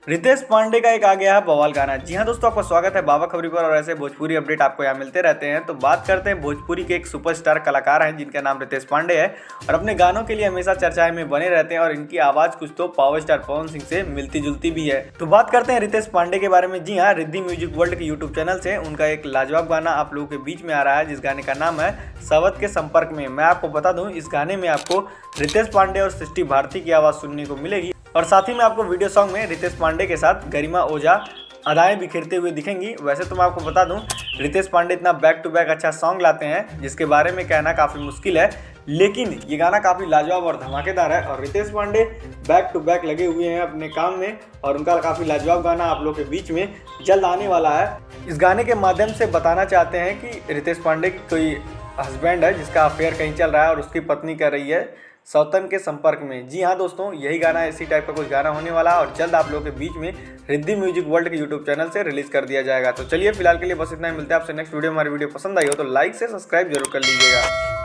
रितेश पांडे का एक आ गया है बवाल गाना। जी हाँ दोस्तों, आपका स्वागत है बाबा खबरी पर और ऐसे भोजपुरी अपडेट आपको यहाँ मिलते रहते हैं। तो बात करते हैं भोजपुरी के एक सुपरस्टार कलाकार हैं जिनका नाम रितेश पांडे है और अपने गानों के लिए हमेशा चर्चाएं में बने रहते हैं और इनकी आवाज कुछ तो पावर स्टार पवन सिंह से मिलती जुलती भी है। तो बात करते हैं रितेश पांडे के बारे में। जी हाँ, रिद्धि म्यूजिक वर्ल्ड के यूट्यूब चैनल से उनका एक लाजवाब गाना आप लोगों के बीच में आ रहा है, जिस गाने का नाम है सावत के संपर्क में। मैं आपको बता दूं, इस गाने में आपको रितेश पांडे और सृष्टि भारती की आवाज सुनने को मिलेगी और साथ ही में आपको वीडियो सॉन्ग में रितेश पांडे के साथ गरिमा ओझा अदाएं बिखेरते हुए दिखेंगी। वैसे तो मैं आपको बता दूं, रितेश पांडे इतना बैक टू बैक अच्छा सॉन्ग लाते हैं जिसके बारे में कहना काफ़ी मुश्किल है, लेकिन ये गाना काफ़ी लाजवाब और धमाकेदार है और Ritesh Pandey back to back लगे हुए हैं अपने काम में और उनका काफ़ी लाजवाब गाना आप लोग के बीच में जल्द आने वाला है। इस गाने के माध्यम से बताना चाहते हैं कि रितेश पांडे की कोई हस्बैंड है जिसका अफेयर कहीं चल रहा है और उसकी पत्नी कर रही है सौतन के संपर्क में। जी हाँ दोस्तों, यही गाना इसी टाइप का कुछ गाना होने वाला है और जल्द आप लोगों के बीच में रिद्धि म्यूजिक वर्ल्ड के यूट्यूब चैनल से रिलीज कर दिया जाएगा। तो चलिए फिलहाल के लिए बस इतना ही, मिलते हैं आपसे नेक्स्ट वीडियो। हमारी वीडियो पसंद आई हो तो लाइक से सब्सक्राइब जरूर कर लीजिएगा।